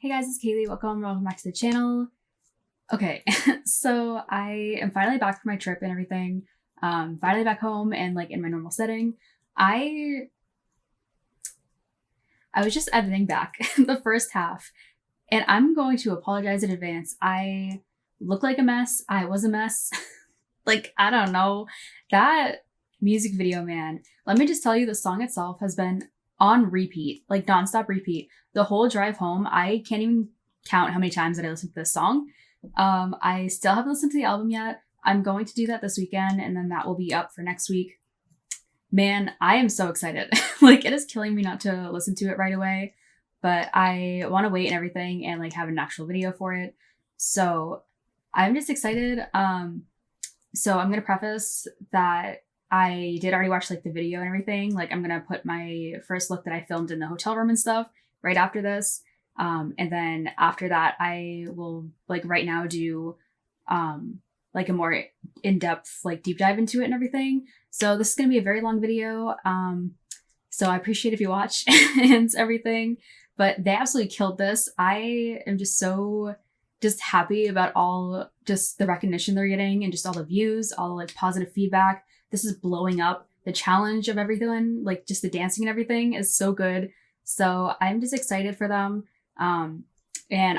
Hey guys, it's Kaylee. Welcome back to the channel. Okay, so I am finally back from my trip and everything. Finally back home and like in my normal setting. I was just editing back the first half, and I'm going to apologize in advance. I look like a mess. I was a mess. Like, I don't know. That music video, man. Let me just tell you, the song itself has been on repeat, like nonstop repeat. The whole drive home, I can't even count how many times that I listened to this song. I still haven't listened to the album yet. I'm going to do that this weekend, and then that will be up for next week. Man, I am so excited. Like, it is killing me not to listen to it right away, but I want to wait and everything and like have an actual video for it. So I'm just excited. So I'm gonna preface that I did already watch like the video and everything. Like, I'm gonna put my first look that I filmed in the hotel room and stuff right after this. And then after that, I will like right now do like a more in-depth like deep dive into it and everything. So this is gonna be a very long video. So I appreciate if you watch and everything. But they absolutely killed this. I am just happy about all just the recognition they're getting and just all the views, all the like positive feedback. This is blowing up. The challenge of everything, like just the dancing and everything is so good. So I'm just excited for them. And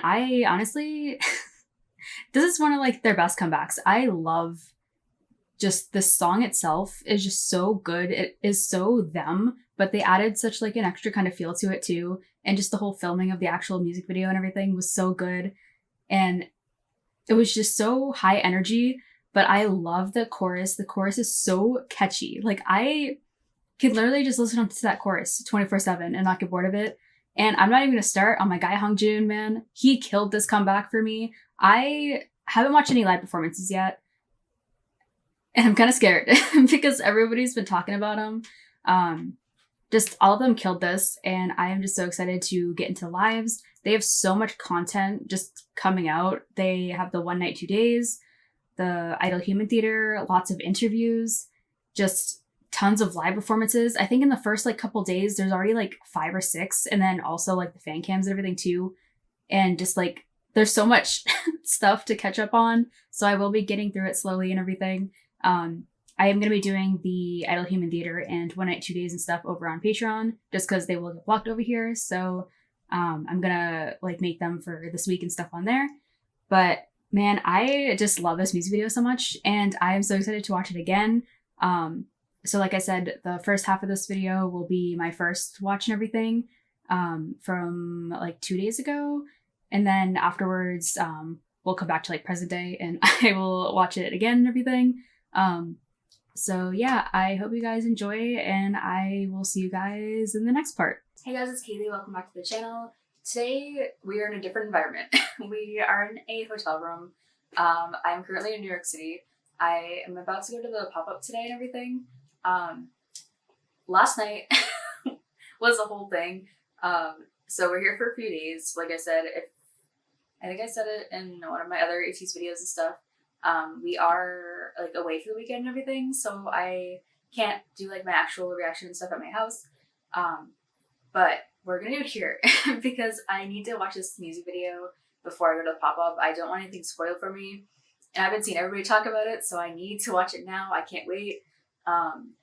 I honestly, this is one of like their best comebacks. I love just the song itself is just so good. It is so them, but they added such like an extra kind of feel to it too. And just the whole filming of the actual music video and everything was so good. And it was just so high energy, but I love the chorus. The chorus is so catchy. Like, I could literally just listen to that chorus 24/7 and not get bored of it. And I'm not even gonna start on my guy Hongjoon, man. He killed this comeback for me. I haven't watched any live performances yet, and I'm kind of scared because everybody's been talking about him. Just all of them killed this, and I am just so excited to get into lives. They have so much content just coming out. They have the One Night, 2 Days, the Idol Human Theater, lots of interviews, just tons of live performances. I think in the first like couple days, there's already like 5 or 6, and then also like the fan cams and everything too. And just like, there's so much stuff to catch up on. So I will be getting through it slowly and everything. I am going to be doing the Idol Human Theater and One Night, 2 Days and stuff over on Patreon, just because they will get blocked over here. So I'm going to like make them for this week and stuff on there. But man, I just love this music video so much, and I am so excited to watch it again. So like I said, the first half of this video will be my first watch and everything from like 2 days ago. And then afterwards, we'll come back to like present day and I will watch it again and everything. So yeah, I hope you guys enjoy, and I will see you guys in the next part. Hey guys, it's Kaylee. Welcome back to the channel. Today we are in a different environment. We are in a hotel room. I'm currently in New York City. I am about to go to the pop-up today and everything. Last night was a whole thing. So we're here for a few days. Like I said, I think I said it in one of my other ATEEZ videos and stuff. We are like away for the weekend and everything, so I can't do like my actual reaction and stuff at my house. But we're gonna do it here because I need to watch this music video before I go to the pop-up. I don't want anything spoiled for me, and I've been seeing everybody talk about it, so I need to watch it now. I can't wait.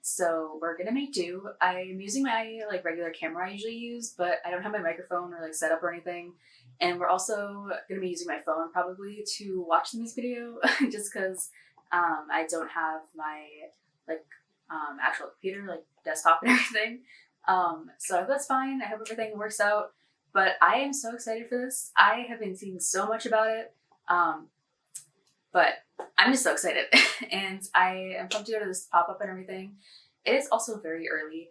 So we're gonna make do. I'm using my like regular camera I usually use, but I don't have my microphone or like set up or anything. And we're also gonna be using my phone probably to watch the music video just because I don't have my like actual computer, like desktop and everything. So I hope that's fine. I hope everything works out. But I am so excited for this. I have been seeing so much about it. But I'm just so excited. And I am pumped to go to this pop-up and everything. It is also very early.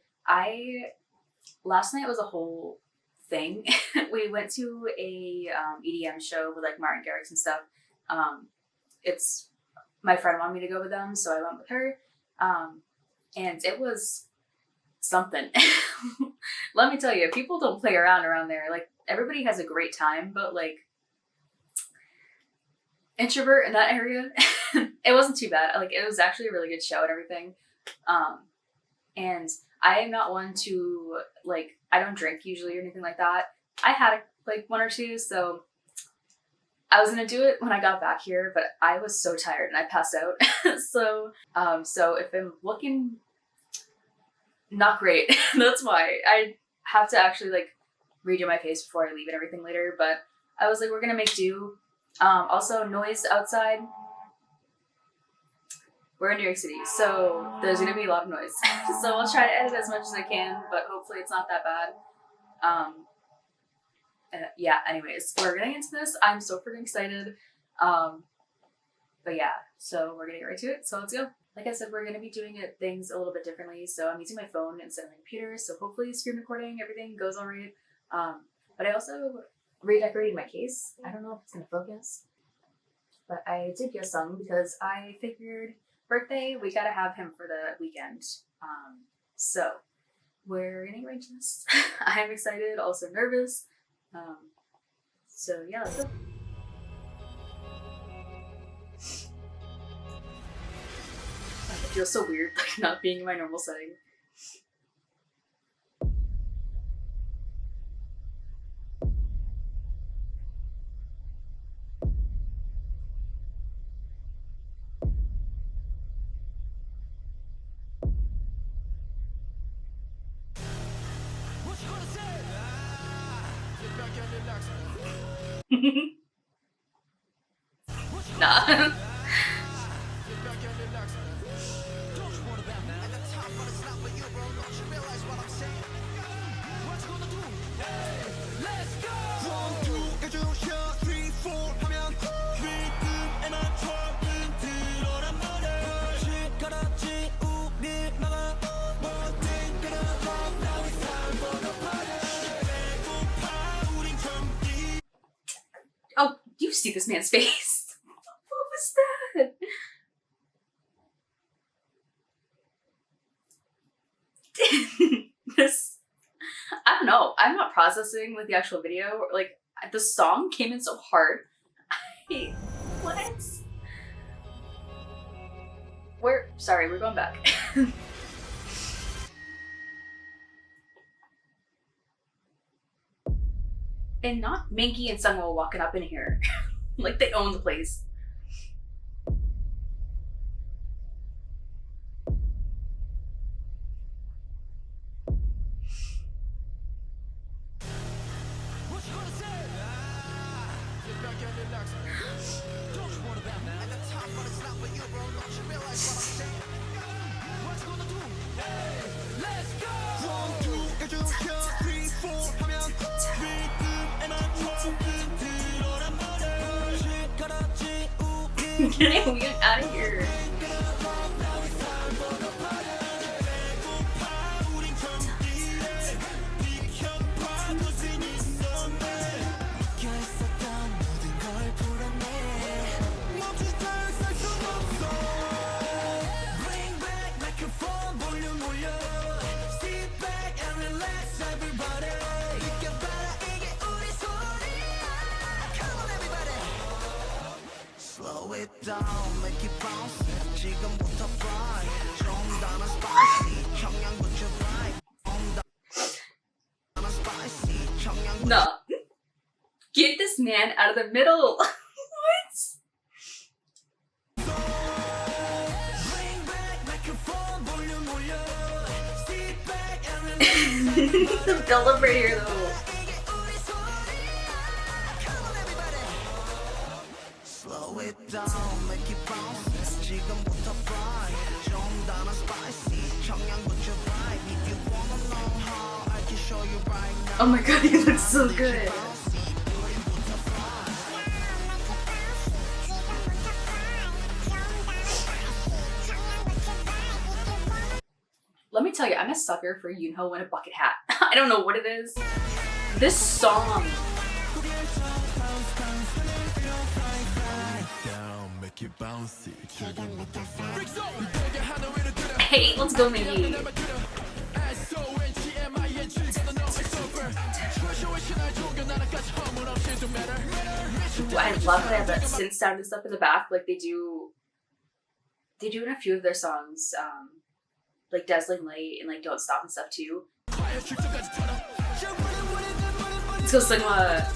Last night was a whole thing. We went to a EDM show with like Martin Garrix and stuff. It's my friend wanted me to go with them, so I went with her. And it was something. Let me tell you, people don't play around there. Like, everybody has a great time, but like, introvert in that area, it wasn't too bad. Like, it was actually a really good show and everything. And I am not one to like, I don't drink usually or anything like that, I had like one or two, so I was gonna do it when I got back here, but I was so tired and I passed out. So if I'm looking not great, that's why. I have to actually like redo my face before I leave and everything later, but I was like, we're gonna make do. Also, noise outside. We're in New York City, so there's gonna be a lot of noise. So I'll try to edit as much as I can, but hopefully it's not that bad. Yeah, anyways, we're getting into this. I'm so freaking excited. But yeah, so we're gonna get right to it. So let's go. Like I said, we're gonna be doing things a little bit differently. So I'm using my phone instead of my computer. So hopefully screen recording, everything goes all right. But I also redecorated my case. I don't know if it's gonna focus, but I did get some because I figured birthday, we gotta have him for the weekend. So we're getting right to this. I'm excited, also nervous. So yeah, let's go. It feels so weird, like not being in my normal setting. Nah. Oh, you see this man's face. What was that? This, I don't know. I'm not processing with the actual video. Like, the song came in so hard. What? Sorry, we're going back. And not Minky and Sungwoo walking up in here. Like they own the place. Getting me out of here. Down, make it bounce. 지금부터 fly. 정답은 spicy. 청양고추 fry. 정답은 spicy. 청양고추. No. Get this man out of the middle. What? The build up right here though. Slow it down, make it bounce. 지금부터 fly. 정답은 spicy. 청양고추 fry. If you wanna know how, I can show you right now. Oh my god, he looks so good. Let me tell you, I'm a sucker for Yoonho in a bucket hat. I don't know what it is. This song. Hey, let's go, Mingy. I love how they have that synth sound and stuff in the back, like they do in a few of their songs, like Dazzling Light and like Don't Stop and stuff too. Let's go Sigma.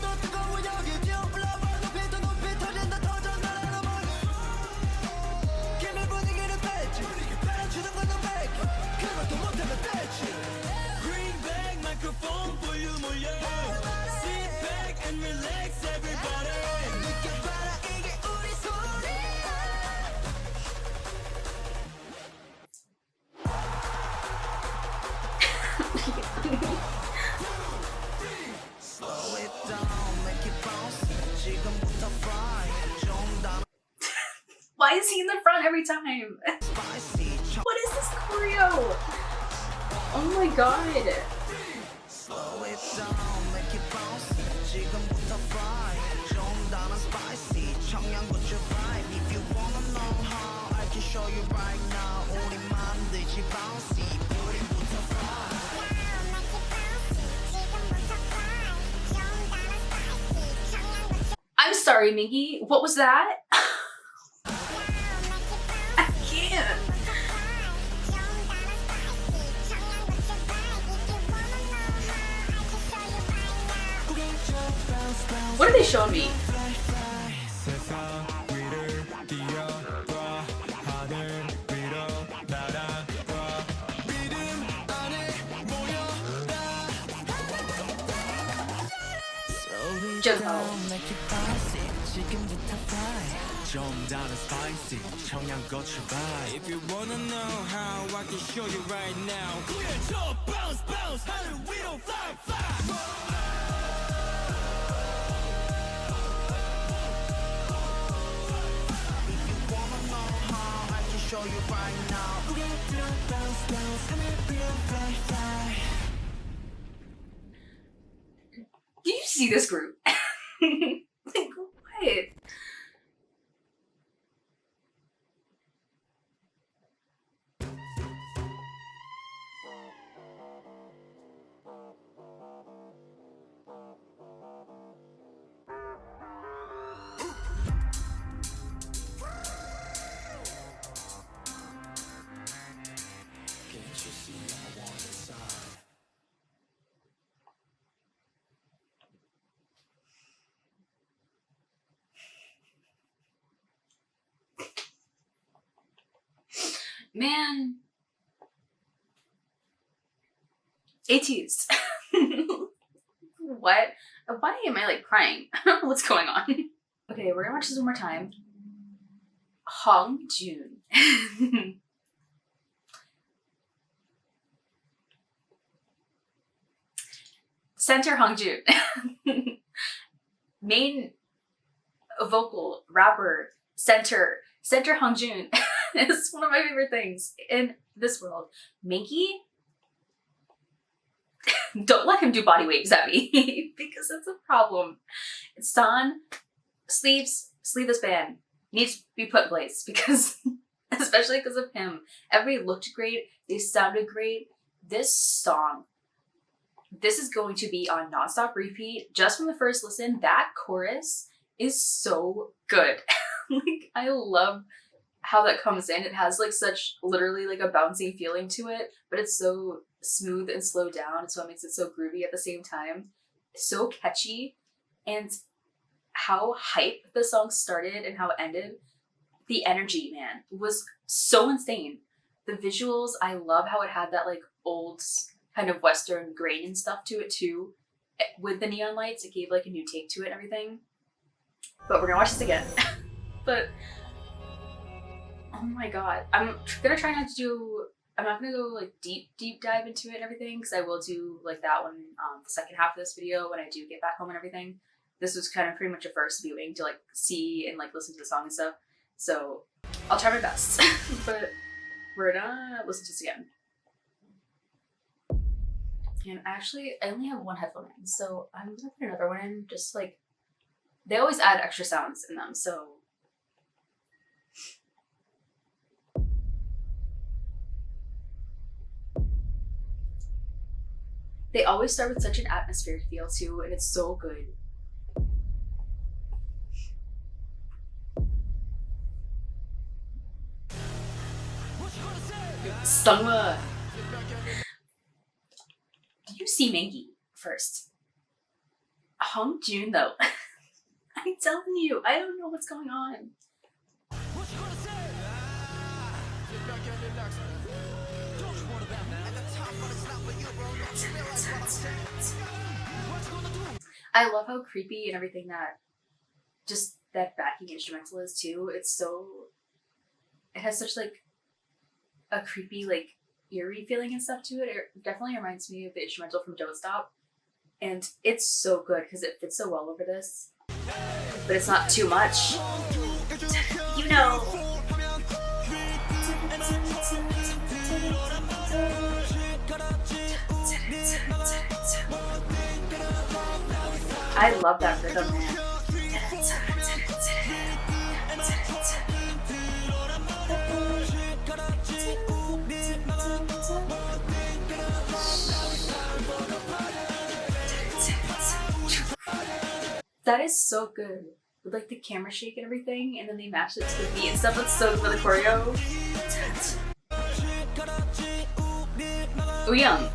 Why is he in the front every time? What is this choreo? Oh my god. Slow it down, make it bounce. 지금부터 fly. 좀 다른 spicy. 청양고추 vibe. If you wanna know how, I can show you right now. 우리 만들지 bouncy. 우리부터 fly. I'm sorry, Mingy. What was that? I can't. What are they showing me? 좀 다른 spicy. 청양고추 vibe. If you wanna know how, I can show you right now. 구해줘 bounce bounce. 하늘 위로 fly fly. Show you right now. Bounce, bounce, and it will fly, fly. Do you see this group? Like, what? Man. ATEEZ. What? Why am I like crying? What's going on? Okay, we're gonna watch this one more time. Hong Jun. Center Hong Jun. Main vocal, rapper, center Hong Jun. It's one of my favorite things in this world. Minky, don't let him do body waves at me because that's a problem. San, sleeveless band needs to be put in place because, especially because of him. Everybody looked great. They sounded great. This song, this is going to be on nonstop repeat just from the first listen. That chorus is so good. Like, I love how that comes in. It has like such literally like a bouncy feeling to it, but it's so smooth and slowed down, so it makes it so groovy at the same time. So catchy, and how hype the song started and how it ended. The energy, man, was so insane. The visuals, I love how it had that like old kind of Western grain and stuff to it too. With the neon lights, it gave like a new take to it and everything. But we're gonna watch this again. But oh my god, I'm gonna try not to do, I'm not gonna go like deep dive into it and everything, because I will do like that one the second half of this video when I do get back home and everything. This was kind of pretty much a first viewing to like see and like listen to the song and stuff, so I'll try my best. But we're gonna listen to this again. And actually, I only have one headphone in, so I'm gonna put another one in, just like, they always add extra sounds in them, so they always start with such an atmospheric feel too, and it's so good. Sungma. Did you see Mingy first? Hong Jun though. I'm telling you, I don't know what's going on. I love how creepy and everything that just that backing instrumental is too. It has such like a creepy, like eerie feeling and stuff to it. It definitely reminds me of the instrumental from Don't Stop. And it's so good because it fits so well over this. But it's not too much. You know. I love that rhythm, man. That is so good. With like the camera shake and everything, and then they match it to the beat and stuff. That's so good for the choreo. Young.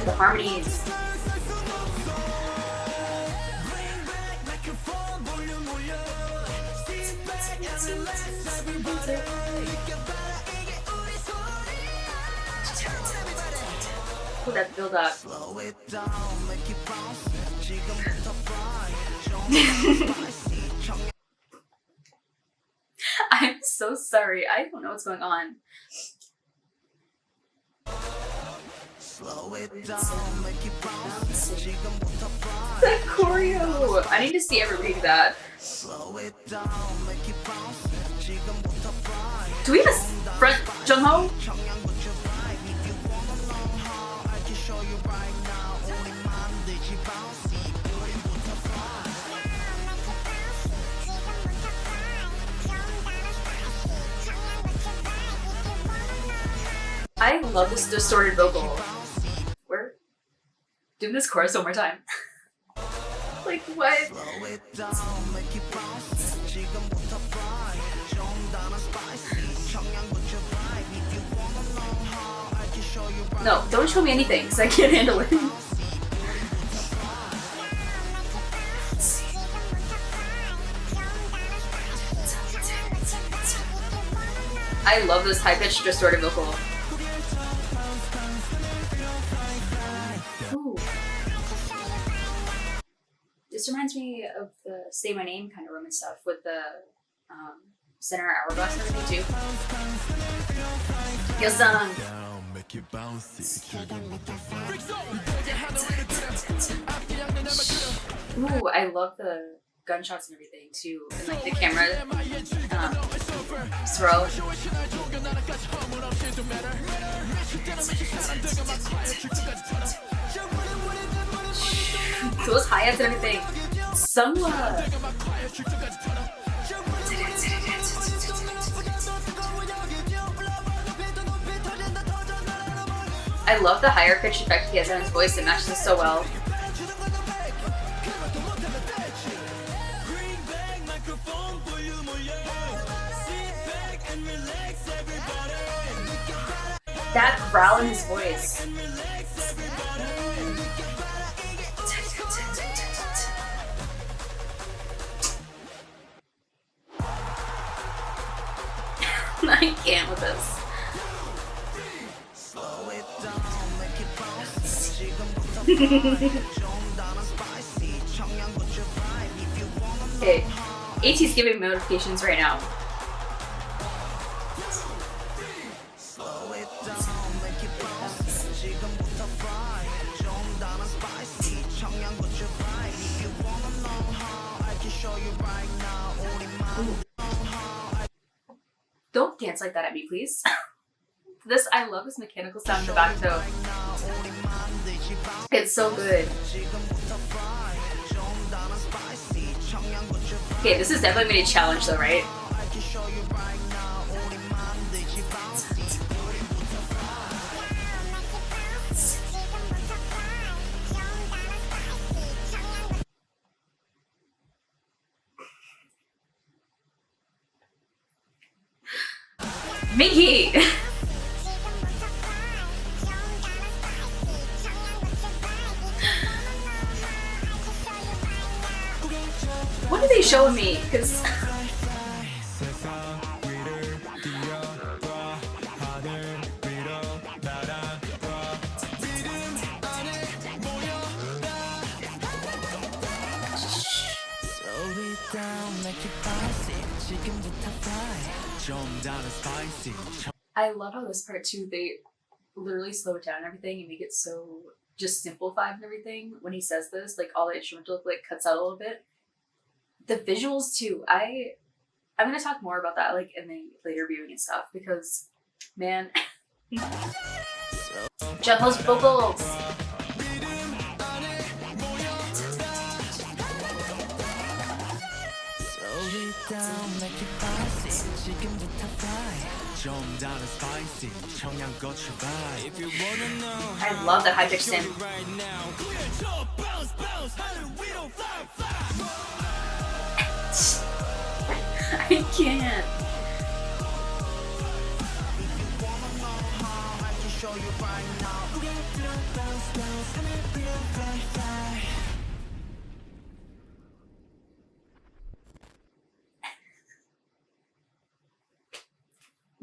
The harmonies. Oh, that build up. I'm so sorry. I don't know what's going on. That choreo! I need to see everybody do that. Do we have a front Jungho? I love this distorted vocal. We're doing this chorus one more time. Like what? No, don't show me anything because I can't handle it. I love this high-pitched distorted vocal. Ooh. This reminds me of the Say My Name kind of room and stuff with the center hourglass and everything too. Yosan. Ooh, I love the gunshots and everything too, and like the camera throw. Those hi-hats and everything. Sungwa. I love the higher pitch effect he has on his voice. It matches so well. That growl in his voice. I can't with this. Okay, ATEEZ giving me notifications right now. Don't dance like that at me, please. This, I love this mechanical sound in the back though. It's so good. Okay, this is definitely going to be a challenge though, right? Mickey! What are they showing me? Because I love how this part too, they literally slow it down and everything and make it so just simplified and everything. When he says this, like all the instrumental like cuts out a little bit. The visuals too, I'm gonna talk more about that like in the later viewing and stuff because man, Jungle's vocals. I love that high pitch synth. I can't.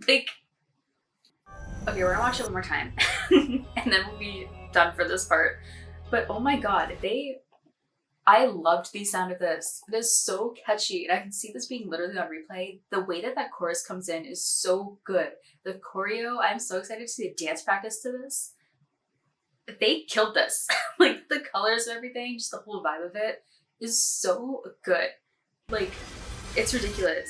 Like, okay, we're gonna watch it one more time and then we'll be done for this part. But oh my god, I loved the sound of this. It is so catchy and I can see this being literally on replay. The way that that chorus comes in is so good. The choreo, I'm so excited to see a dance practice to this. They killed this. Like the colors and everything, just the whole vibe of it is so good. Like, it's ridiculous.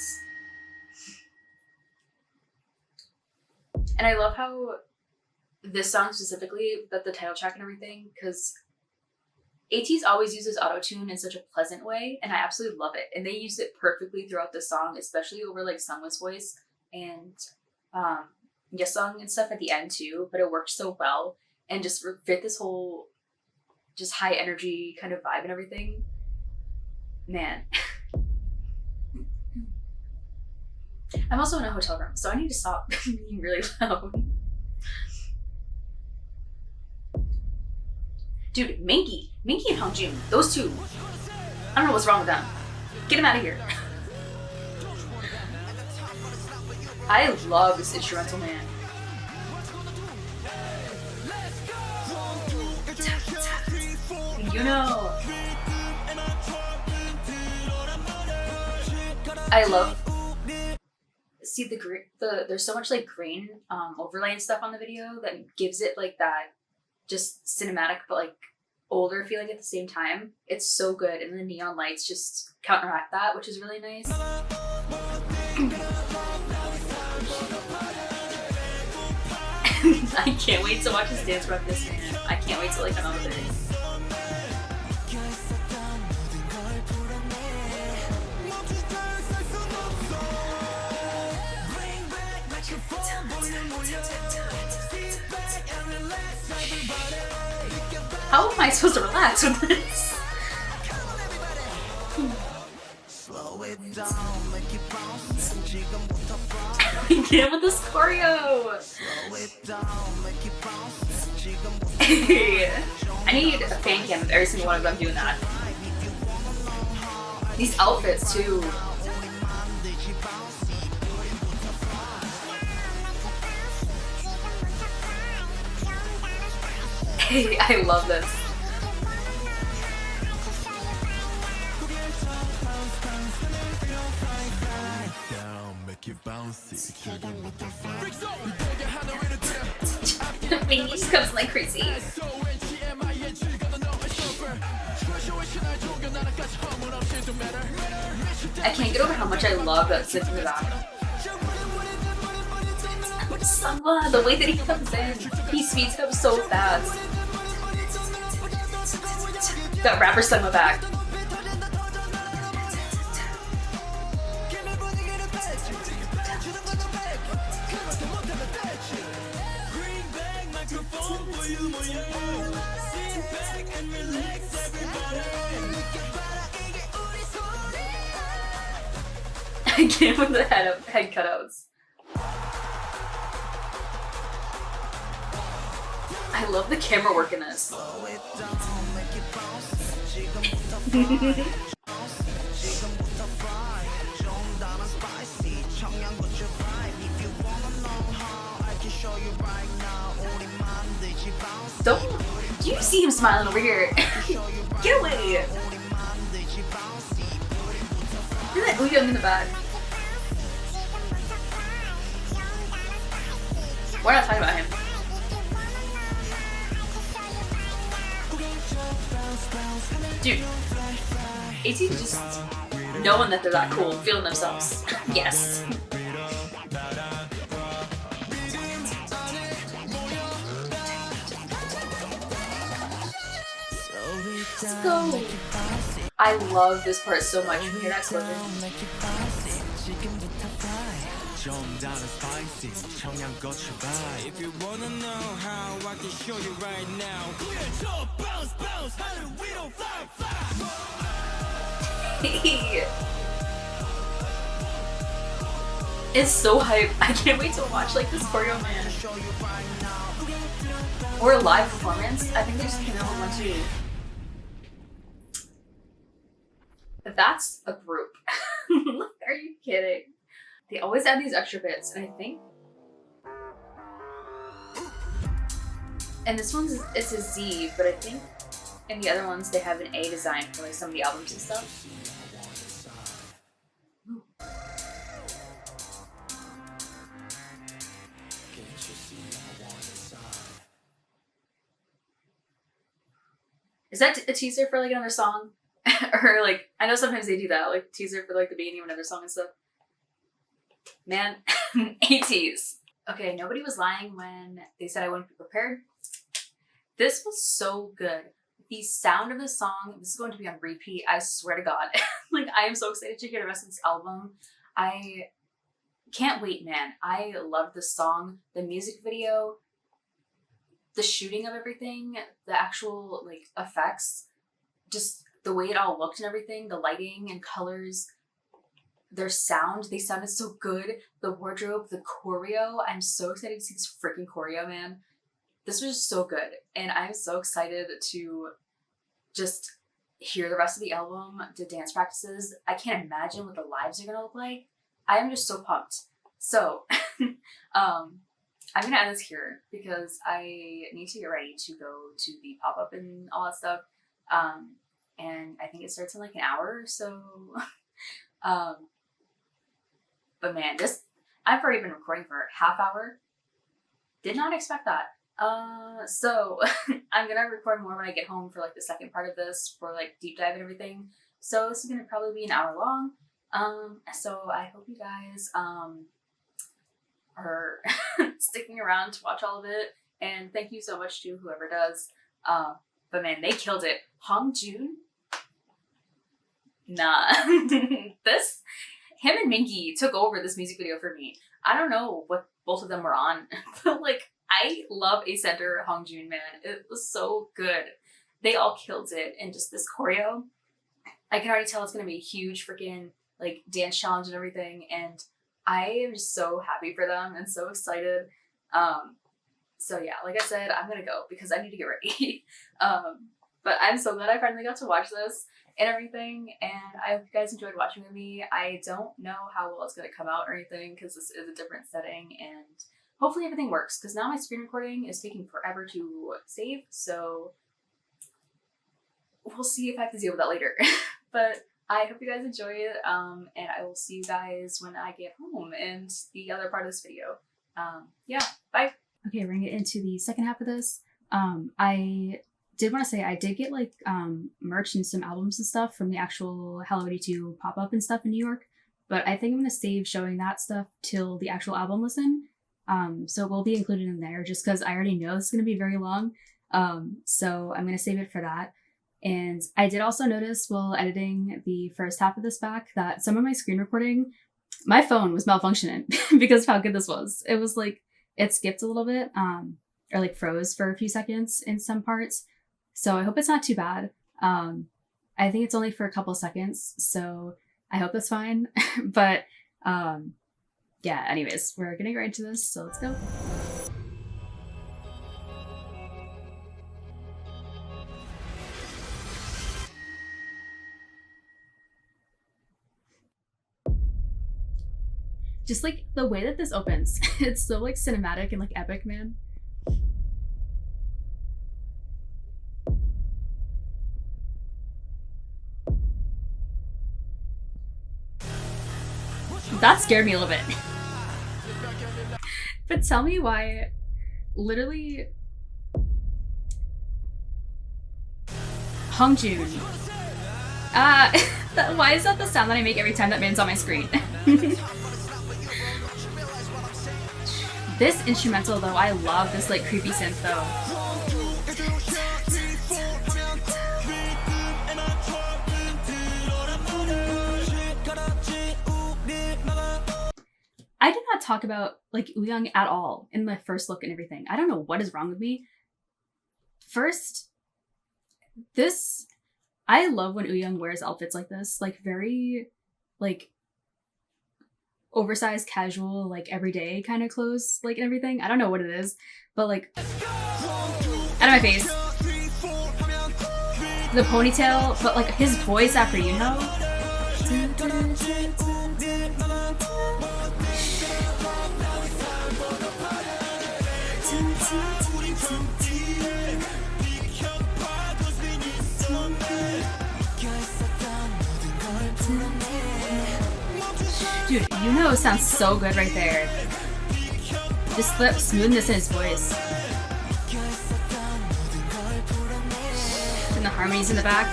And I love how this song specifically, that the title track and everything, because ATEEZ always uses autotune in such a pleasant way, and I absolutely love it. And they use it perfectly throughout the song, especially over like Sungwoo's voice and Yesung and stuff at the end too. But it worked so well and just fit this whole just high energy kind of vibe and everything. Man. I'm also in a hotel room, so I need to stop being really loud. Dude, Minky and Hyunjin, those two, I don't know what's wrong with them. Get them out of here. I love this instrumental, man. You know. I love. See there's so much like green overlay and stuff on the video that gives it like that just cinematic but like older feeling at the same time. It's so good, and the neon lights just counteract that, which is really nice. I can't wait to watch this dance practice, man. I can't wait to like another day. How am I supposed to relax with this? Get with this choreo! Hey, I need a fan cam of every single one of them doing that. These outfits too. Hey, I love this. Minky just comes like crazy. I can't get over how much I love that synth in the back. Sungwoo, the way that he comes in, he speeds up so fast. Got rapper Sungwoo back. I can't with the head cutouts. love the camera work in this. Don't you see him smiling over here? Get away! Look at that Uyoung in the back. We're not talking about him. Dude, ATEEZ just knowing that they're that cool, feeling themselves. Yes. Let's go. I love this part so much. You hear that explosion? If you wanna know how, I can show you right now. Bounce, bounce, we don't fly. It's so hype. I can't wait to watch like this choreo, man. Or a live performance. I think they just came out with one too. That's a group. Are you kidding? They always add these extra bits, and I think. And this one's it's a Z, but I think in the other ones they have an A design for like some of the albums and stuff. Ooh. Is that a teaser for like another song? Or like, I know sometimes they do that, like teaser for like the beginning of another song and stuff. Man, ATEEZ. Okay, nobody was lying when they said I wouldn't be prepared. This was so good. The sound of the song, this is going to be on repeat, I swear to God. Like, I am so excited to hear the rest of this album. I can't wait, man. I love this song, the music video, the shooting of everything, the actual like effects, just the way it all looked and everything, the lighting and colors, their sound, they sounded so good. The wardrobe, the choreo, I'm so excited to see this freaking choreo, man. This was so good, and I'm so excited to just hear the rest of the album, the dance practices. I can't imagine what the lives are gonna look like. I am just so pumped. So, I'm gonna end this here because I need to get ready to go to the pop-up and all that stuff. And I think it starts in like an hour or so. But man, I've already been recording for a half hour. Did not expect that. So I'm gonna record more when I get home for like the second part of this for like deep dive and everything. So this is gonna probably be an hour long. So I hope you guys are sticking around to watch all of it. And thank you so much to whoever does. But man, they killed it. Hongjoon? Nah. Him and Mingi took over this music video for me. I don't know what both of them were on, but like, I love A Center Hongjoon, man. It was so good. They all killed it. And just this choreo, I can already tell it's gonna be a huge freaking like dance challenge and everything. And I am just so happy for them and so excited. So yeah, like I said, I'm gonna go because I need to get ready. But I'm so glad I finally got to watch this and everything, and I hope you guys enjoyed watching with me. I don't know how well it's gonna come out or anything because this is a different setting, and hopefully everything works because now my screen recording is taking forever to save, so we'll see if I have to deal with that later. But I hope you guys enjoy it, and I will see you guys when I get home and the other part of this video. Yeah, bye. Okay, we're gonna get into the second half of this. I did want to say I did get like merch and some albums and stuff from the actual Hello 82 pop-up and stuff in New York, but I think I'm gonna save showing that stuff till the actual album listen. So it will be included in there just because I already know it's gonna be very long. So I'm gonna save it for that. And I did also notice while editing the first half of this back that some of my screen recording, my phone was malfunctioning because of how good this was. It was like, it skipped a little bit, or like froze for a few seconds in some parts. So I hope it's not too bad. I think it's only for a couple seconds, so I hope that's fine. But yeah, anyways, we're gonna get right into this, so let's go. Just like the way that this opens, it's so like cinematic and like epic, man. That scared me a little bit. But tell me why, literally, Hongjoon. Why is that the sound that I make every time that man's on my screen? This instrumental though, I love this like creepy synth though. I did not talk about like Wooyoung at all in my first look and everything. I don't know what is wrong with me. First, this, I love when Wooyoung wears outfits like this, like very like oversized, casual, like everyday kind of clothes, like and everything. I don't know what it is, but like out of my face. The ponytail, but like his voice after Dude, sounds so good right there. Just the smoothness in his voice. And the harmonies in the back.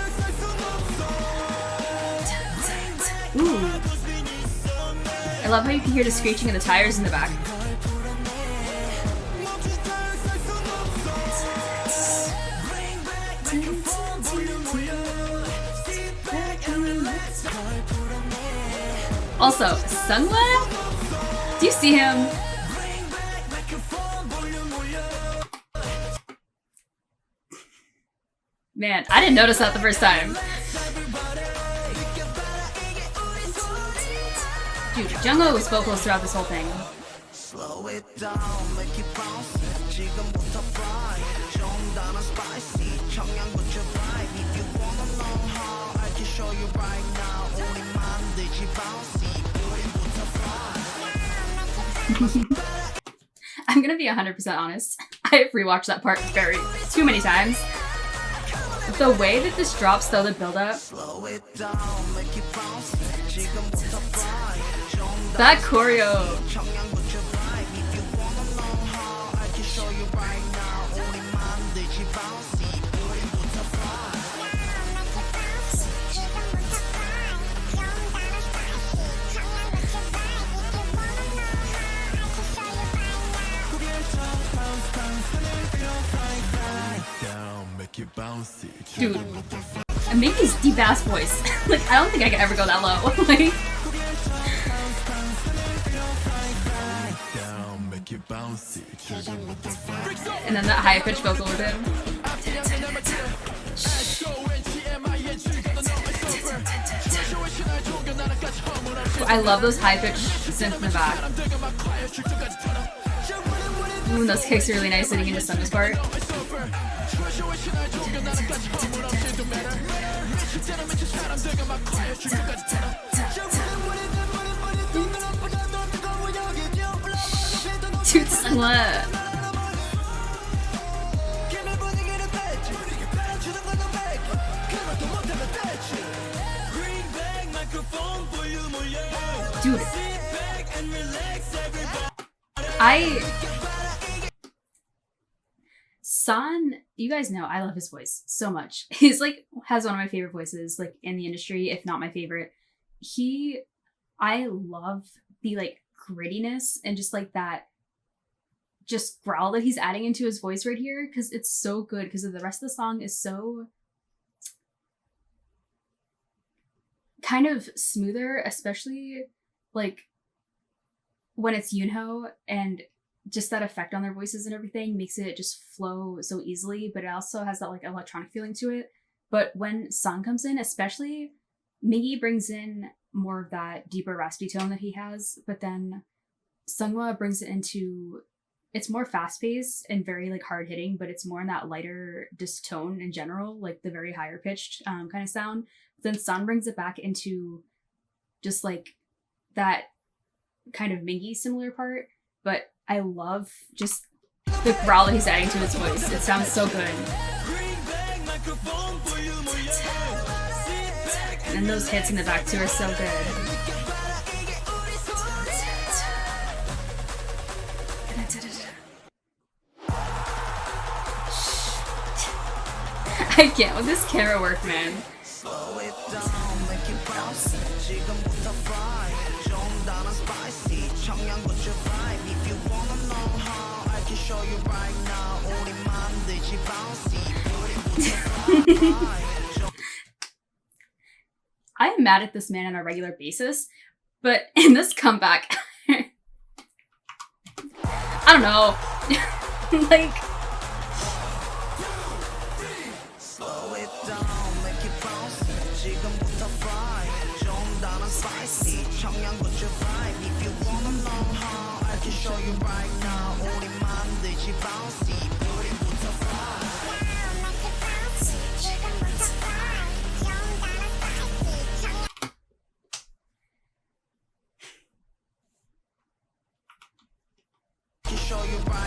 Ooh. I love how you can hear the screeching of the tires in the back. Also, Sungla? Do you see him? Man, I didn't notice that the first time. Dude, Jungho was vocals throughout this whole thing. Slow it down, make it bounce. 지금부터 fly. 좀 더 spicy. 청양고추 vibe. If you wanna know how, I can show you right now. 우리 만들지 bouncy. I'm gonna be 100% honest. I've rewatched that part too many times. The way that this drops though, the build up. That choreo. Dude, and maybe his deep ass voice. Like, I don't think I could ever go that low. Like, and then that high pitched vocal with him. I love those high pitched synths in the back. Ooh, and those kicks are really nice sitting into Sung's part. Dude, Sungla. Dude, San, you guys know I love his voice so much. He's like has one of my favorite voices like in the industry, if not my favorite. I love the like grittiness and just like that just growl that he's adding into his voice right here, because it's so good, because the rest of the song is so kind of smoother, especially like when it's Yoonho, and just that effect on their voices and everything makes it just flow so easily, but it also has that like electronic feeling to it. But when Sang comes in, especially, Mingi brings in more of that deeper raspy tone that he has, but then Sunghwa brings it into, it's more fast-paced and very like hard-hitting, but it's more in that lighter just tone in general, like the very higher pitched kind of sound. But then San brings it back into just like that kind of Mingy similar part, but I love just the growl that he's adding to his voice. It sounds so good. And those hits in the back too are so good. I can't with this camera work, man. Slow it down, make it bouncy. 지금부터 fly. 좀 다른 spicy. 청양고추 vibe. If you wanna know how, I can show you right now. 우리 만들지 bouncy. I am mad at this man on a regular basis, but in this comeback, I don't know, like. Slow it down, make it bouncy. 지금부터 fly. 좀 다른 spicy. 청양고추 vibe. If you wanna know how, I can show you right now. 우리 만들지 bouncy. 우리부터 fly.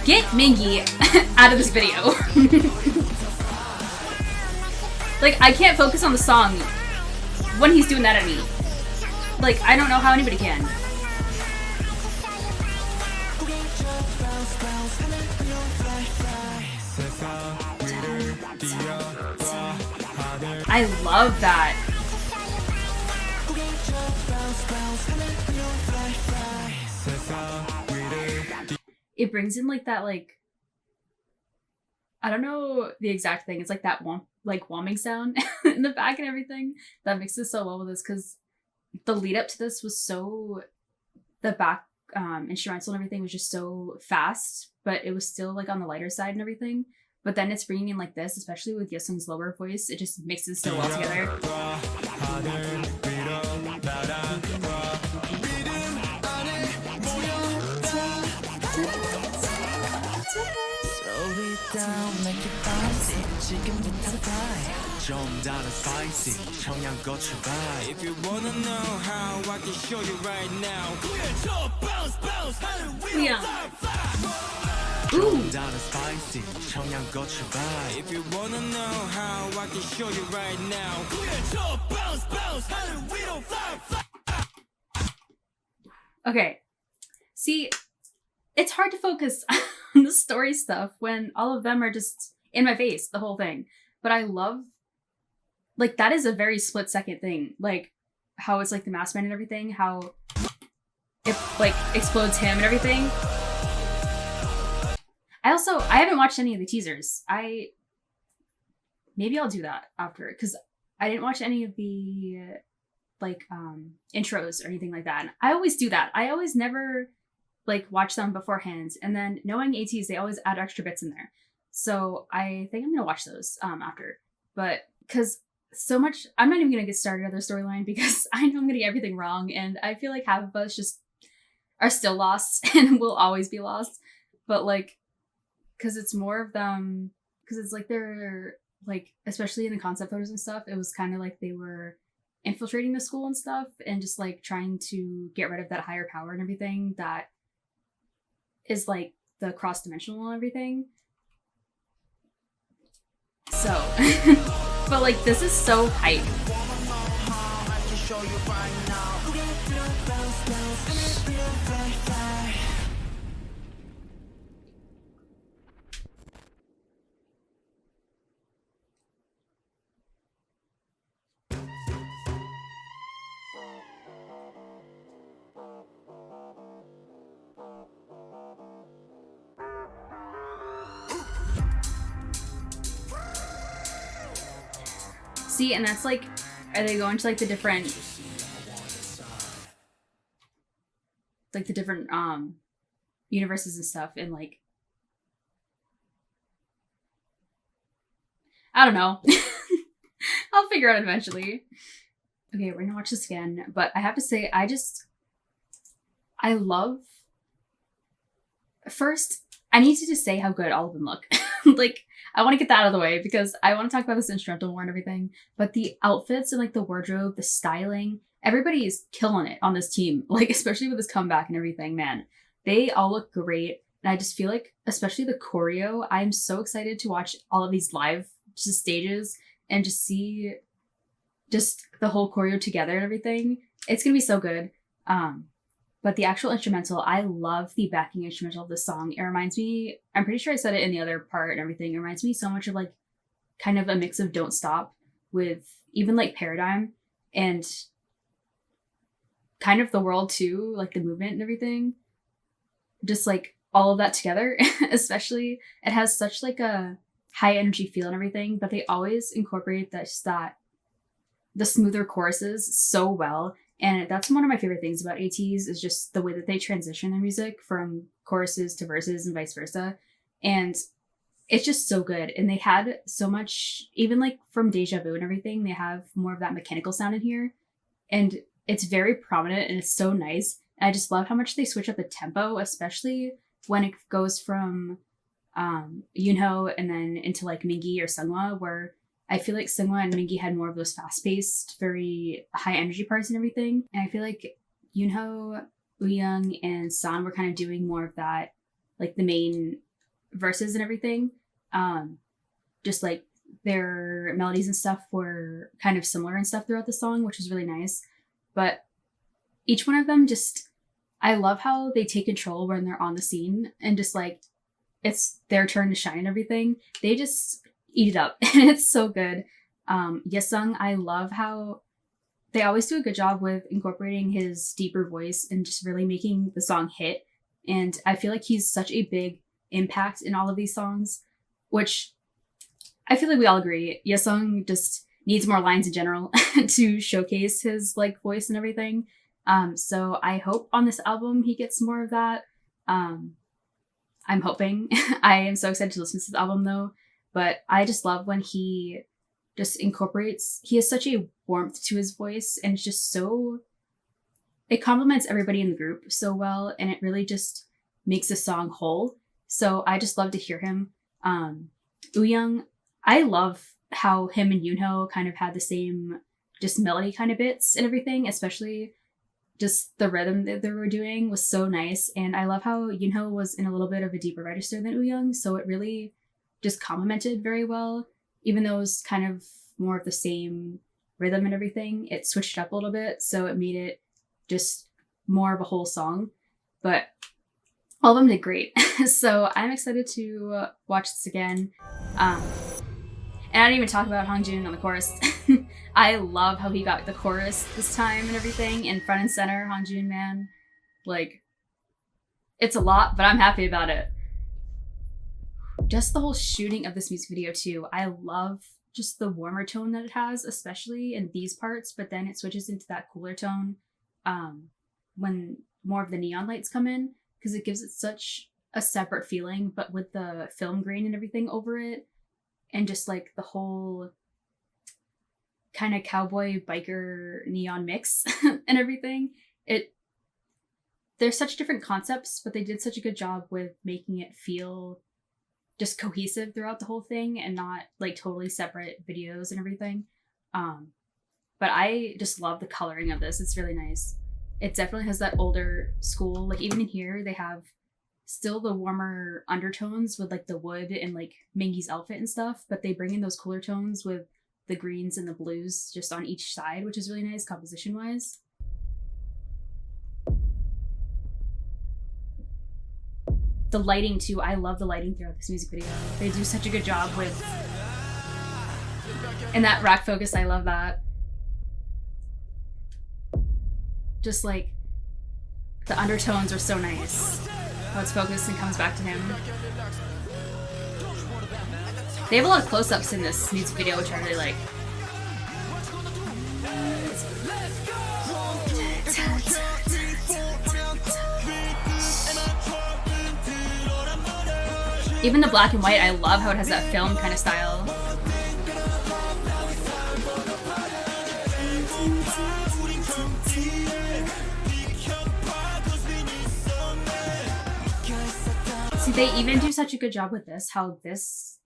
Get Mingy out of this video. Like, I can't focus on the song when he's doing that at me. Like, I don't know how anybody can. I love that. It brings in like that, like, I don't know the exact thing. It's like that whomming sound in the back and everything that mixes so well with this, because the lead up to this was so, the back instrumental and everything was just so fast, but it was still like on the lighter side and everything. But then it's bringing in like this, especially with Yesung's lower voice, it just mixes so well together. Down, make it bouncy. 지금부터 fly. 좀 다른 spicy. 청양고추 vibe. If you wanna know how, I can show you right now. bounce, bounce. Yeah. 좀 다른 spicy. 청양고추 vibe. If you wanna know how, I can show you right now. bounce, bounce. we don't fly. Okay. See, it's hard to focus on the story stuff when all of them are just in my face, the whole thing. But I love, like, that is a very split second thing. Like, how it's like the masked man and everything, how it like explodes him and everything. I haven't watched any of the teasers. Maybe I'll do that after, because I didn't watch any of the like intros or anything like that. And I always do that. I always never like watch them beforehand, and then knowing ATEEZ, they always add extra bits in there, so I think I'm gonna watch those after. But because so much, I'm not even gonna get started on their storyline because I know I'm gonna get everything wrong, and I feel like half of us just are still lost and will always be lost. But like, because it's more of them, because it's like they're like, especially in the concept photos and stuff, it was kind of like they were infiltrating the school and stuff and just like trying to get rid of that higher power and everything that is like the cross-dimensional and everything. So but like, this is so hype. See, and that's like, are they going to like the different universes and stuff, and like, I don't know. I'll figure it out eventually. Okay, we're gonna watch this again, but I have to say, I love, first, I need to just say how good all of them look. Like, I want to get that out of the way because I want to talk about this instrumental more and everything, but the outfits and like the wardrobe, the styling, everybody is killing it on this team, like especially with this comeback and everything, man. They all look great. And I just feel like, especially the choreo, I'm so excited to watch all of these live just stages and just see just the whole choreo together and everything. It's gonna be so good. But the actual instrumental, I love the backing instrumental of this song. It reminds me, I'm pretty sure I said it in the other part and everything, it reminds me so much of like kind of a mix of Don't Stop with even like Paradigm and kind of the world too, like the movement and everything. Just like all of that together, especially it has such like a high energy feel and everything, but they always incorporate that the smoother choruses so well. And that's one of my favorite things about ATEEZ is just the way that they transition their music from choruses to verses and vice versa. And it's just so good. And they had so much, even like from Deja Vu and everything, they have more of that mechanical sound in here. And it's very prominent and it's so nice. And I just love how much they switch up the tempo, especially when it goes from Yoonho and then into like Mingi or Seungwa, where I feel like Seungwa and Mingi had more of those fast-paced, very high energy parts and everything. And I feel like Yoonho, Wooyoung, and San were kind of doing more of that, like the main verses and everything. Just like their melodies and stuff were kind of similar and stuff throughout the song, which was really nice. But each one of them just, I love how they take control when they're on the scene and just like, it's their turn to shine and everything. They just eat it up and it's so good. Yesung, I love how they always do a good job with incorporating his deeper voice and just really making the song hit. And I feel like he's such a big impact in all of these songs, which I feel like we all agree. Yesung just needs more lines in general to showcase his like voice and everything. So I hope on this album he gets more of that. I'm hoping. I am so excited to listen to this album though, but I just love when he just incorporates, he has such a warmth to his voice and it's just so, it complements everybody in the group so well and it really just makes the song whole. So I just love to hear him. Wooyoung, I love how him and Yoonho kind of had the same just melody kind of bits and everything, especially just the rhythm that they were doing was so nice. And I love how Yoonho was in a little bit of a deeper register than Wooyoung, so it really just complemented very well. Even though it was kind of more of the same rhythm and everything, it switched up a little bit, so it made it just more of a whole song. But all of them did great. So I'm excited to watch this again. And I didn't even talk about Hongjoong on the chorus. I love how he got the chorus this time and everything, and front and center, Hongjoong, man. Like, it's a lot, but I'm happy about it. Just the whole shooting of this music video too. I love just the warmer tone that it has, especially in these parts, but then it switches into that cooler tone when more of the neon lights come in, because it gives it such a separate feeling, but with the film grain and everything over it, and just like the whole kind of cowboy biker neon mix and everything. They're such different concepts, but they did such a good job with making it feel just cohesive throughout the whole thing and not like totally separate videos and everything. But I just love the coloring of this. It's really nice. It definitely has that older school, like even in here they have still the warmer undertones with like the wood and like Mingi's outfit and stuff, but they bring in those cooler tones with the greens and the blues just on each side, which is really nice composition wise. The lighting too, I love the lighting throughout this music video. They do such a good job with, and that rack focus, I love that. Just like the undertones are so nice. How it's focused and comes back to him. They have a lot of close-ups in this music video, which I really like. Even the black and white, I love how it has that film kind of style. See, they even do such a good job with this, how this,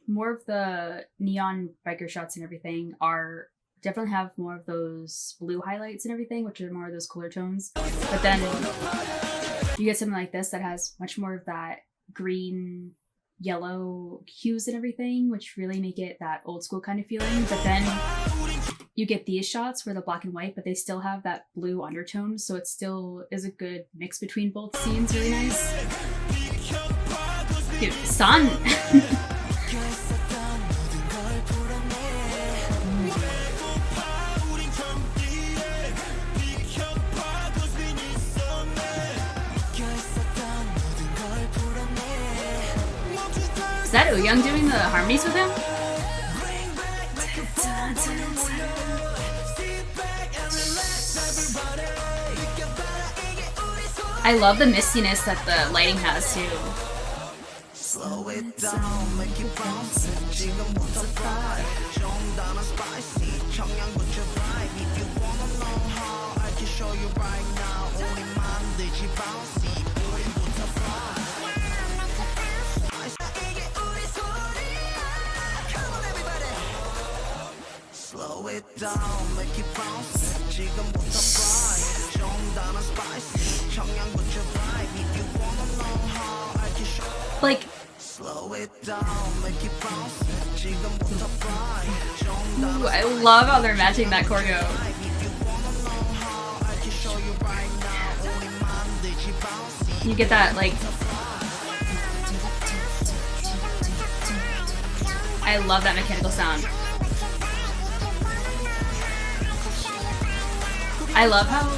more of the neon biker shots and everything are definitely have more of those blue highlights and everything, which are more of those cooler tones. But then you get something like this that has much more of that green, yellow hues and everything, which really make it that old school kind of feeling. But then you get these shots where they're black and white, but they still have that blue undertone, so it still is a good mix between both scenes. Really nice. Dude, sun! Is that Ooyoung doing the harmonies with him? I love the mistiness that the lighting has too. Slow it down, make it bounce. 지금부터 fly. 정단한 spicy. 청양고추 vibe. If you wanna know how, I can show you right now. 우리 만들지 bouncy. 우리부터 fly. 이게 우리 소리야. Come on everybody. Slow it down, make it bounce. 지금부터 fly. 정단한 spicy. 청양고추 vibe. If you wanna know how, I can show. Like, Slow it down, make it bounce. 지금부터 fly. ooh, I love how they're matching that choreo. If you wanna know how, I can show you right now. 우리 만들지 bouncy. You get that, like, I love that mechanical sound. I love how,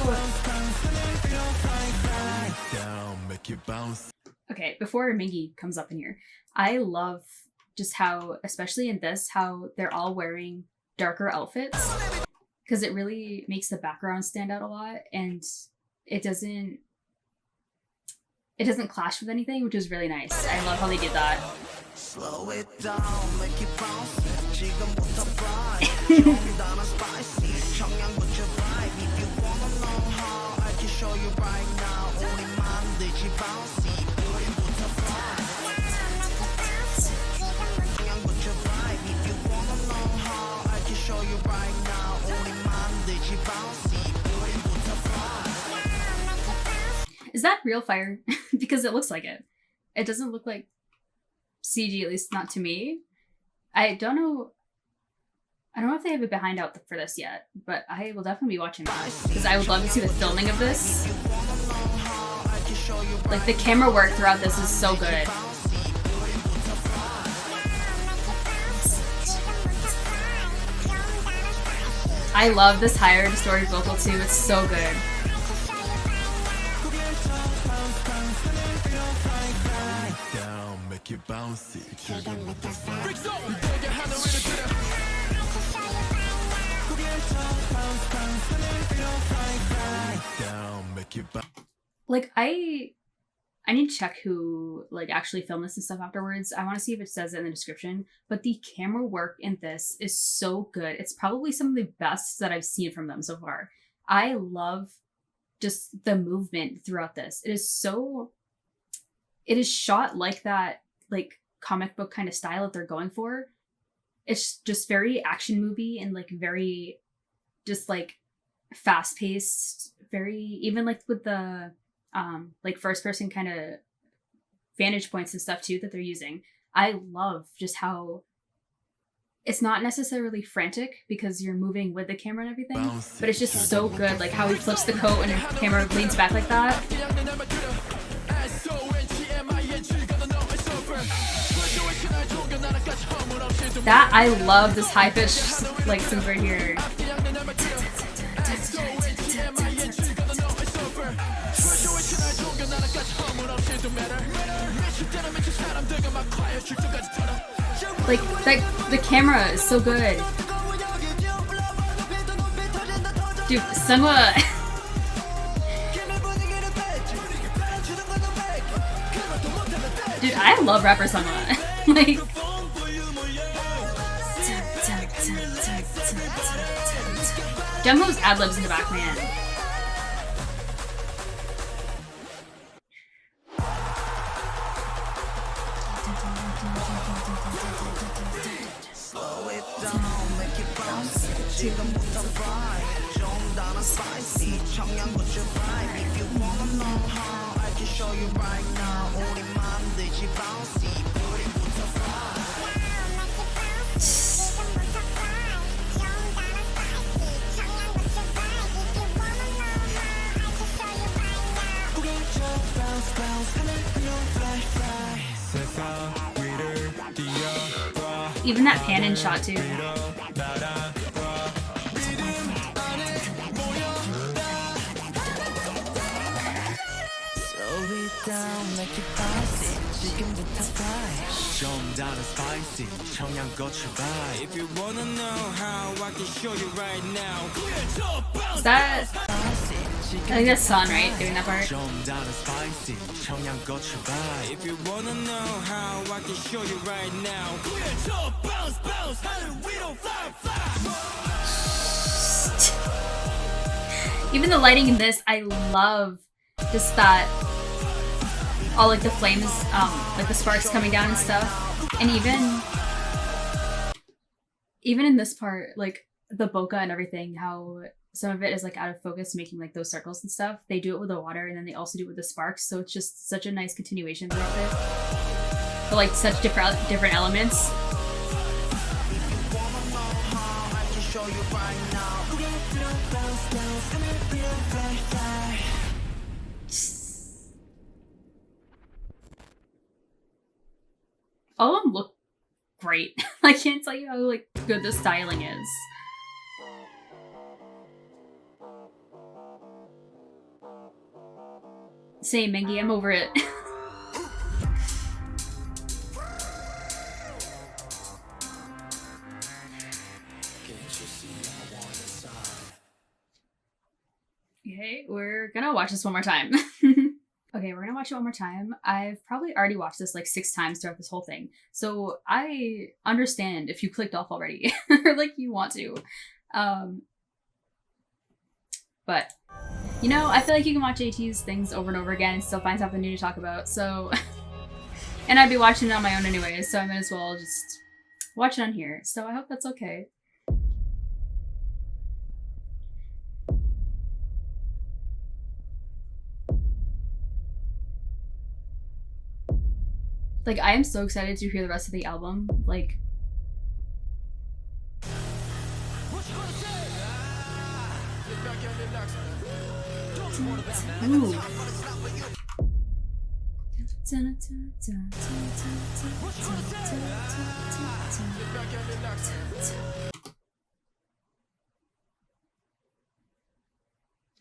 okay, before Mingi comes up in here, I love just how, especially in this, how they're all wearing darker outfits, because it really makes the background stand out a lot, and it doesn't clash with anything, which is really nice. I love how they did that. Slow it down, make it bounce. 지금부터 fly. 정단한 spicy. 청양고추 vibe. If you wanna know how, I can show you right now. 우리 만들지 bouncy. 우리부터 fly. 청양고추 vibe. If you wanna know how, I can show you right now. 우리 만들지 bouncy. 우리부터 fly. Is that real fire? Because it looks like it. It doesn't look like CG, at least not to me. I don't know if they have a behind out for this yet, but I will definitely be watching that because I would love to see the filming of this. Like, the camera work throughout this is so good. I love this higher distorted vocal too, it's so good. Like, I need to check who like actually filmed this and stuff afterwards. I want to see if it says it in the description, but the camera work in this is so good. It's probably some of the best that I've seen from them so far. I love just the movement throughout this. It is shot like that, like comic book kind of style that they're going for. It's just very action movie and like very just like fast paced, very even like with the like first person kind of vantage points and stuff too that they're using. I love just how it's not necessarily frantic because you're moving with the camera and everything, but it's just so good. Like how he flips the coat and the camera leans back like that. That, I love this high pitch like synth right here. Like, the camera is so good. Dude, Sungwa. Dude, I love rapper Sungwa. Like, Jungkook's ad-libs in the back, man. 지금부터 fly 좀 더 spicy 청양고추 vibe if you wanna know how I can show you right now 우리 만들지 bouncy 뿌리부터 fly Even that pan in shot too. Is that? I think that's Sun, right? Doing that part. If you wanna know how I can show you right now. Bounce, bounce, we don't fly, Even the lighting in this, I love just that. All like the flames, like the sparks coming down and stuff. And even in this part, like the bokeh and everything, how some of it is like out of focus, making like those circles and stuff. They do it with the water, and then they also do it with the sparks. So it's just such a nice continuation throughout it. But like such different elements. All of them look great. I can't tell you how like good the styling is. Same, Mengi, I'm over it. Okay, we're gonna watch this one more time. Okay, we're gonna watch it one more time. I've probably already watched this like 6 times throughout this whole thing. So I understand if you clicked off already or like you want to. But you know, I feel like you can watch ATEEZ things over and over again and still find something new to talk about. So, and I'd be watching it on my own anyways, so I might as well just watch it on here. So I hope that's okay. Like, I am so excited to hear the rest of the album. Like, ooh.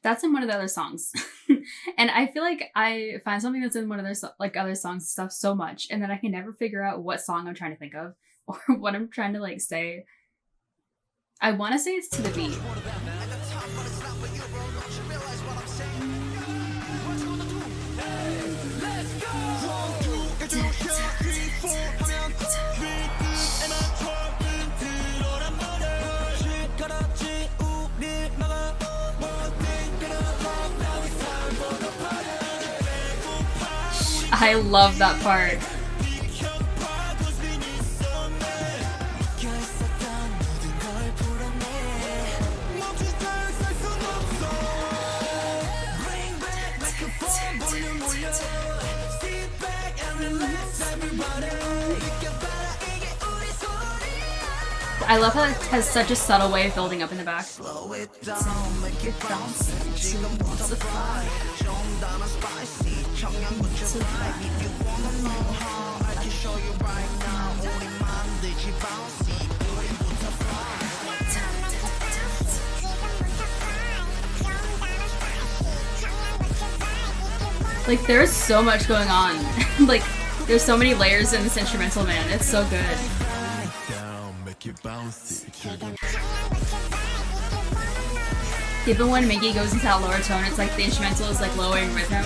That's in one of the other songs. And I feel like I find something that's in one of their like other songs and stuff so much, and then I can never figure out what song I'm trying to think of or what I'm trying to like say. I want to say it's to the beat. I love that part. I love how it has such a subtle way of building up in the back. Slow it down, make it bounce. 지금부터 fly. 좀 더 spicy. 청양고추 vibe. If you wanna know how I can show you right now. 우리 만들지 bouncy. 뿌리부터 fly. Like, there's so much going on. Like, there's so many layers in this instrumental, man. It's so good. Even when Miggy goes into that lower tone, it's like the instrumental is like lowering rhythm.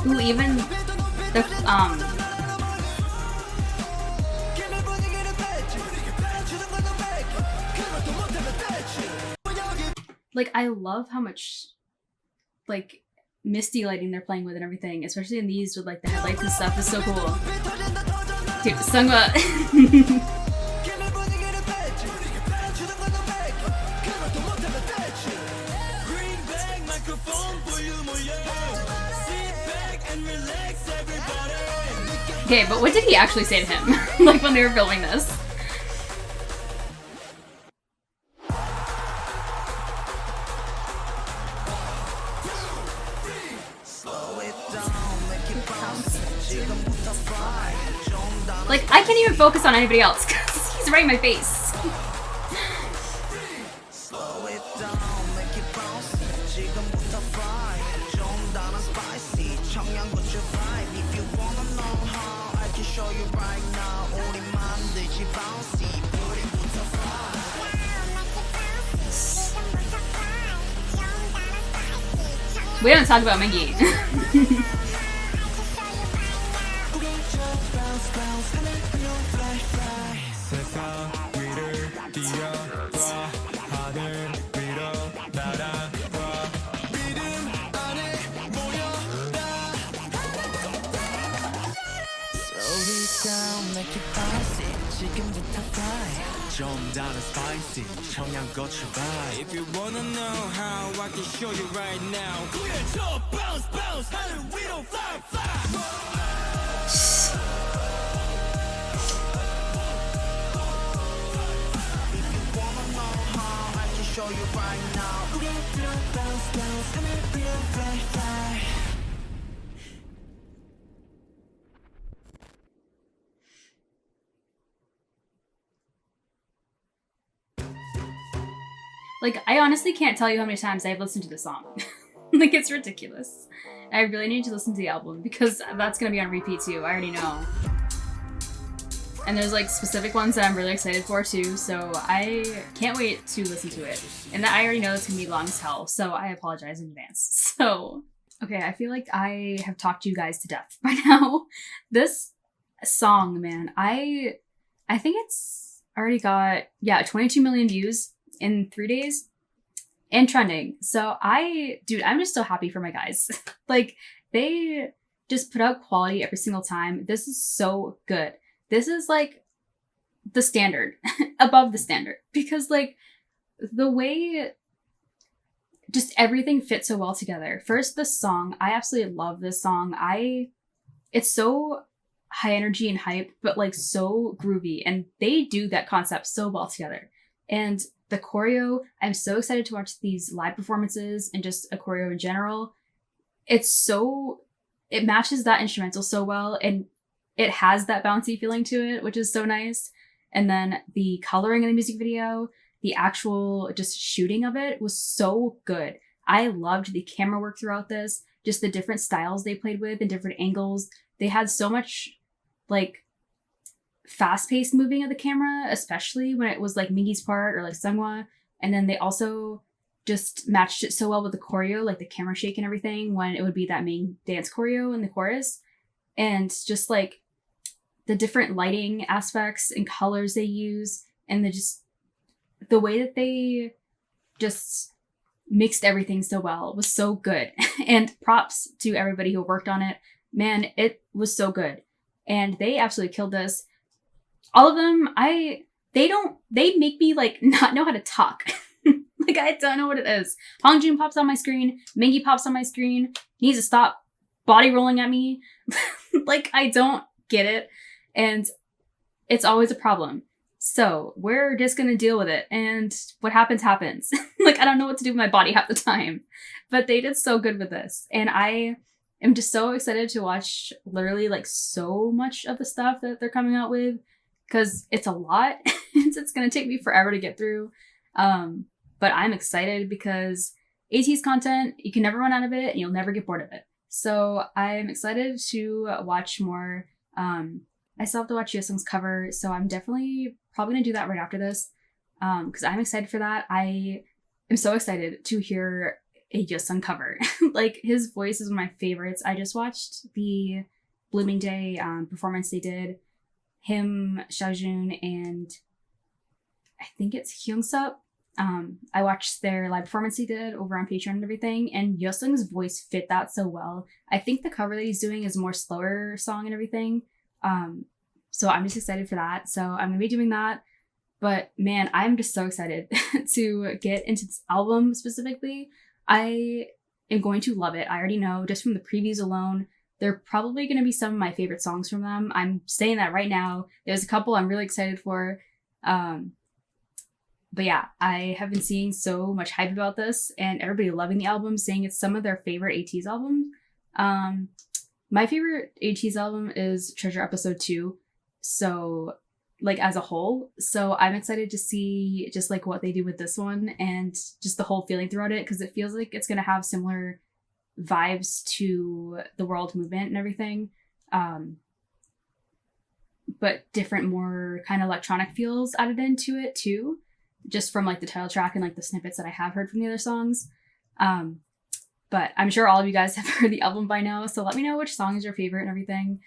Ooh, even the like, I love how much, like, misty lighting they're playing with and everything, especially in these with, like, the headlights and stuff is so cool. Dude, Sungwa. Okay, but what did he actually say to him? Like, when they were filming this? Like, I can't even focus on anybody else because he's right in my face. We don't talk about Mingy. If you wanna know how, I can show you right now. Bounce, bounce, we don't fly, If you wanna know how, I can show you right now. Bounce, bounce, we don't fly. Like, I honestly can't tell you how many times I've listened to this song. Like, it's ridiculous. I really need to listen to the album because that's gonna be on repeat too. I already know. And there's like specific ones that I'm really excited for too, so I can't wait to listen to it. And I already know it's gonna be long as hell, so I apologize in advance. So, okay, I feel like I have talked you guys to death by now. This song, man, I think it's already got, 22 million views in 3 days and trending. So dude, I'm just so happy for my guys. Like, they just put out quality every single time. This is so good. This is like the standard, above the standard, because like the way just everything fits so well together. First, the song, I absolutely love this song. It's so high energy and hype, but like so groovy, and they do that concept so well together. And the choreo, I'm so excited to watch these live performances and just a choreo in general. It matches that instrumental so well, and it has that bouncy feeling to it, which is so nice. And then the coloring in the music video, the actual just shooting of it was so good. I loved the camera work throughout this, just the different styles they played with and different angles. They had so much like fast-paced moving of the camera, especially when it was like Mingy's part or like Seonghwa. And then they also just matched it so well with the choreo, like the camera shake and everything, when it would be that main dance choreo in the chorus. And just like the different lighting aspects and colors they use, and the way that they just mixed everything so well was so good. And props to everybody who worked on it. Man, it was so good. And they absolutely killed this. All of them, they make me like not know how to talk. Like, I don't know what it is. Hongjoong pops on my screen. Mingy pops on my screen. He needs to stop body rolling at me. Like, I don't get it. And it's always a problem. So we're just going to deal with it. And what happens, happens. Like, I don't know what to do with my body half the time. But they did so good with this. And I am just so excited to watch literally like so much of the stuff that they're coming out with. Because it's a lot. It's going to take me forever to get through. But I'm excited because ATEEZ content, you can never run out of it and you'll never get bored of it. So I'm excited to watch more. I still have to watch Yosung's cover, so I'm definitely probably going to do that right after this because I'm excited for that. I am so excited to hear a Yosung cover. Like, his voice is one of my favorites. I just watched the Blooming Day performance they did. Him, Xiaojun, and I think it's Hyungsup I watched their live performance he did over on Patreon and everything, and Yoosung's voice fit that so well. I think the cover that he's doing is a more slower song and everything. So I'm just excited for that. So I'm gonna be doing that. But man, I'm just so excited to get into this album specifically. I am going to love it. I already know just from the previews alone. They're probably going to be some of my favorite songs from them. I'm saying that right now. There's a couple I'm really excited for. But yeah, I have been seeing so much hype about this and everybody loving the album, saying it's some of their favorite ATEEZ albums. My favorite ATEEZ album is Treasure Episode 2. So like as a whole. So I'm excited to see just like what they do with this one and just the whole feeling throughout it, because it feels like it's going to have similar vibes to the World Movement and everything. But different, more kind of electronic feels added into it too, just from like the title track and like the snippets that I have heard from the other songs. But I'm sure all of you guys have heard the album by now, so let me know which song is your favorite and everything.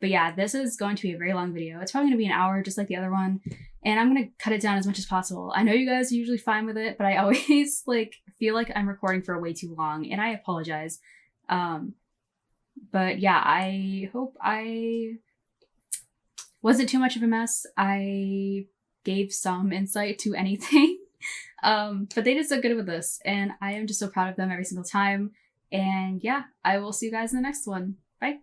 But yeah, this is going to be a very long video. It's probably going to be an hour just like the other one, and I'm going to cut it down as much as possible. I know you guys are usually fine with it, but I always like feel like I'm recording for way too long, and I apologize. But yeah, I hope I wasn't too much of a mess. I gave some insight to anything. But they did so good with this, and I am just so proud of them every single time. And yeah, I will see you guys in the next one. Bye.